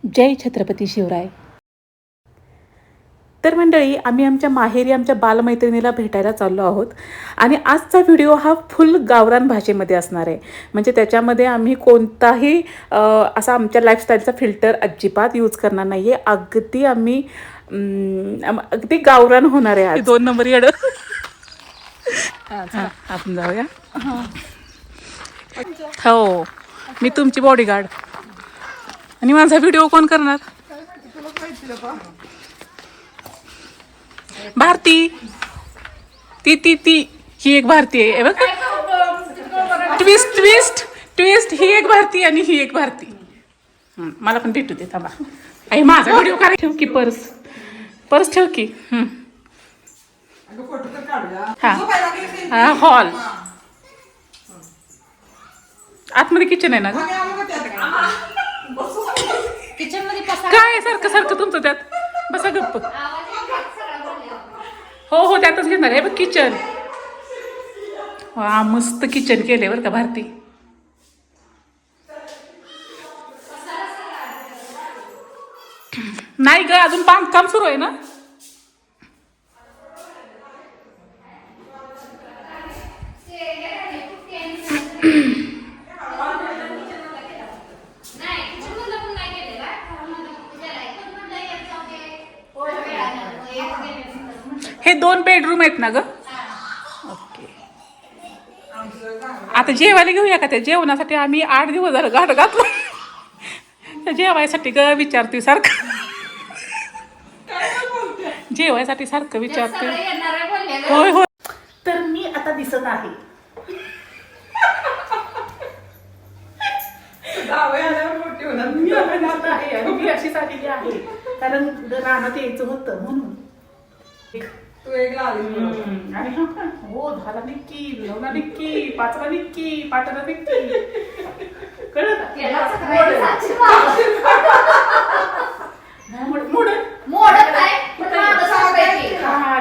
जय छत्रपती शिवराय. तर मंडळी, आम्ही आमच्या माहेरी आमच्या बालमैत्रिणीला भेटायला चाललो आहोत आणि आजचा व्हिडिओ हा फुल गावरान भाषेमध्ये असणार आहे. म्हणजे त्याच्यामध्ये आम्ही कोणताही असा आमच्या लाईफस्टाईलचा फिल्टर अजिबात यूज करणार नाही आहे. अगदी आम्ही अगदी गावरान होणार आहे आज. 2 नंबर येड. आपण जाऊया. हो, मी तुमची बॉडीगार्ड. आणि माझा व्हिडिओ कोण करणार? भारती. ती ती ती ही एक भारती आहे बघ. Twist twist twist. ही एक भारती आणि ही एक भारती. मला पण भेटू दे थांबा. आई माझा व्हिडिओ करायला ठेव की. पर्स पर्स ठेव की. हा हॉल. आतमध्ये किचन आहे ना ग? काय सारखं सारखं तुमचं त्यात? बसा गप्प. हो हो, त्यातच घेणार आहे बघ किचन. वा, मस्त किचन केलंय बरं का भारती. नाही ग, अजून बांधकाम सुरू आहे ना. हे 2 बेडरूम आहेत ना ग? ओके. आता जेवायला घेऊया का? त्या जेवणासाठी आम्ही 8 दिवस झालं गाठ घातलं. त्या जेवायसाठी ग विचारते सारखं. जेवायसाठी सारखं विचारते. होय होय. तर मी आता दिसत आहे. मी अशीच आलेली आहे कारण रानात यायचं होतं म्हणून. तू एक लावली आणि हो, 10ला निक्की, 9ला निक्की, 5ला निक्की, 8ला निक्की. कळलं का?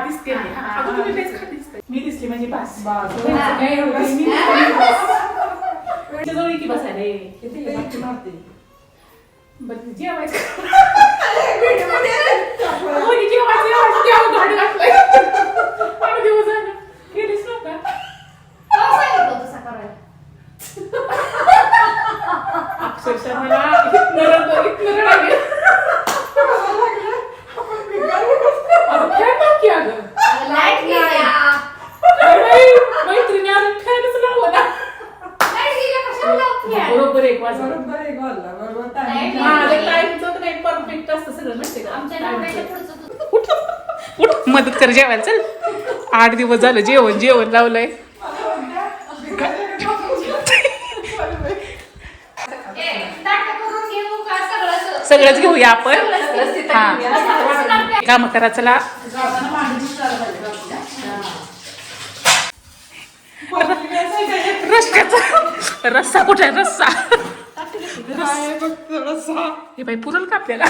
दिसते. अगं तुम्ही तेच खा दिसते. मी दिसली म्हणजे बस. जवळ की बसायला मारते. बरं जेवायचं. अक्षरशः मला मैत्रिणी अजून फॅनच लावला. बरोबर 1 वाजता. परफेक्ट असतं सगळं. नसते का मदत कर जेवायला. चल, 8 दिवस झालं जेवण जेवण लावलंय. सगळंच घेऊया आपण. हा, काम करा. चला. रस्त्याचा रस्सा कुठे आहे? रस्सा हे बाई पुरल का आपल्याला?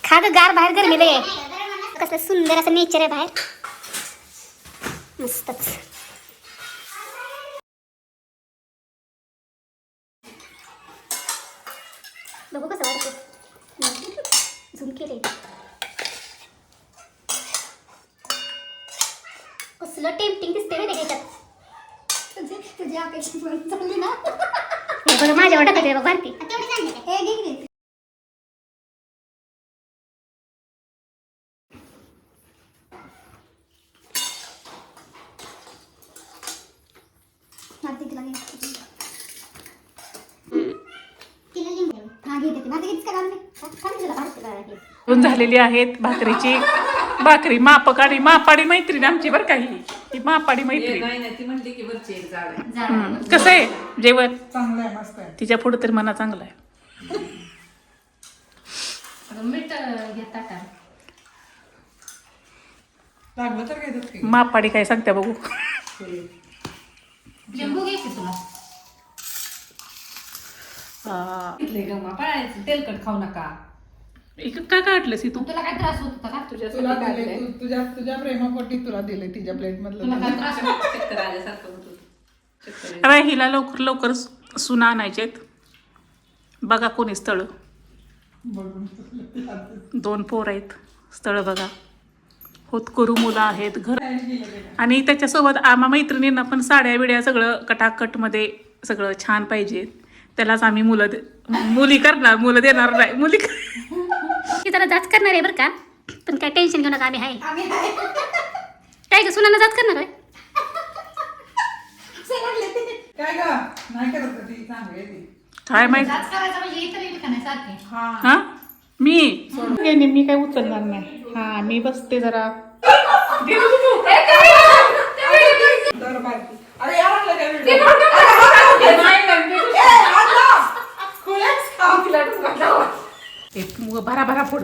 खा ग, गार बाहेर गरमीला आहे. कसलं सुंदर असं नेचर आहे बाहेर. मस्तच. बघू कसं वाटतं. झूम केले. कसलं टेम्पटिंग दिसते रे त्याच्यात. तुझी अपेक्षा पूर्ण झाली ना. हे बघ माझ्या वाटत आहे भारती. झालेली आहेत भाकरीची. भाकरी मापाडी मैत्रीण आमची बरं काही. ही मापाडी मैत्रीण. कसं आहे जेवण? चांगलं आहे, मस्त आहे. तिच्या पुढे तरी मना चांगला आहे. लागलं तर घेतात. मापाडी काय सांगते बघू. तेलकट खाऊ नका. काय काढलंस तू? तुला काय त्रास होत होता का? तुझ्या प्रेमापोटी तुला दिले तिच्या प्लेट मधलं. तुला काय त्रास होत चक्कर आल्यासारखं होत होतं. अरे हिला लवकर लवकर सुना आणायचेत. बघा कोणी स्थळ, 2 पोर आहेत, स्थळ बघा, होतकरू मुलं आहेत, घर. आणि त्याच्यासोबत आम्हा मैत्रिणींना पण साड्या बिड्या सगळं कटाकटमध्ये सगळं छान पाहिजे. त्यालाच आम्ही मुली करणार, मुलं देणार नाही, मुली ती जरा जाच करणार आहे बरं का, पण काय टेन्शन घेऊ नका, आम्ही आहे. काय ग सुनांना जाच करणार आहे? काय ग नाही करत का ती? चांगली आहे ती. काय माहिती. जाच करायचं म्हणजे इतर येईल का नाही सारखे. हा मी काय उचलणार नाही. हा मी बसते जरा. दर बारकी. अरे या म्हटलं काय व्हिडिओ? भरा भरा फोड.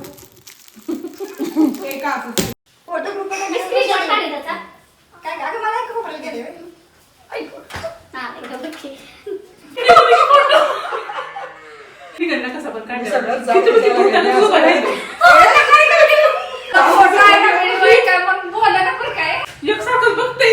एक हात. फोटो ग्रुप स्क्रीनशॉट काढ त्याचा. काय काय मला एक मोबाईल गेले. हा एकदम बघ. कसा पण काढला. सगळं जाऊ दे. एकसारखंच बघते.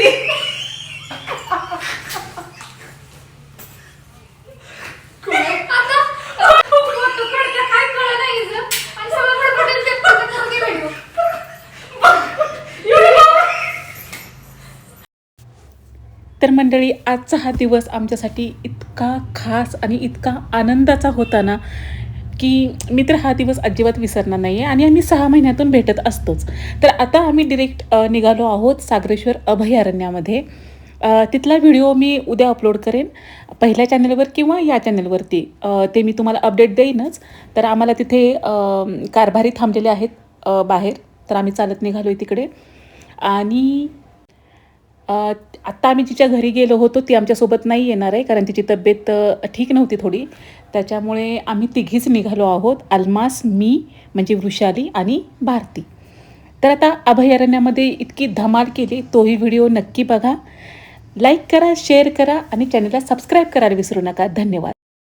तर मंडळी, आजचा हा दिवस आमच्यासाठी इतका खास आणि इतका आनंदाचा होता ना, की मी तर हा दिवस अजिबात विसरणार नाही आहे. आणि आम्ही 6 महिन्यातून भेटत असतोच. तर आता आम्ही डिरेक्ट निघालो आहोत सागरेश्वर अभयारण्यामध्ये. तिथला व्हिडिओ मी उद्या अपलोड करेन पहिल्या चॅनलवर किंवा या चॅनलवरती. ते मी तुम्हाला अपडेट देईनच. तर आम्हाला तिथे कारभारी थांबलेले आहेत बाहेर, तर आम्ही चालत निघालो आहे तिकडे. आणि आत्ता आम्ही जिच्या घरी गेलो होतो ती आमच्यासोबत नाही येणार आहे, कारण तिची तब्येत ठीक नव्हती थोडी. त्याच्यामुळे आम्ही तिघीच निघालो आहोत, अल्मास, मी म्हणजे वृषाली आणि भारती. तर आता अभयारण्यामध्ये इतकी धमाल केली, तोही व्हिडिओ नक्की बघा. लाईक करा, शेअर करा आणि चॅनलला सबस्क्राईब करायला विसरू नका. धन्यवाद.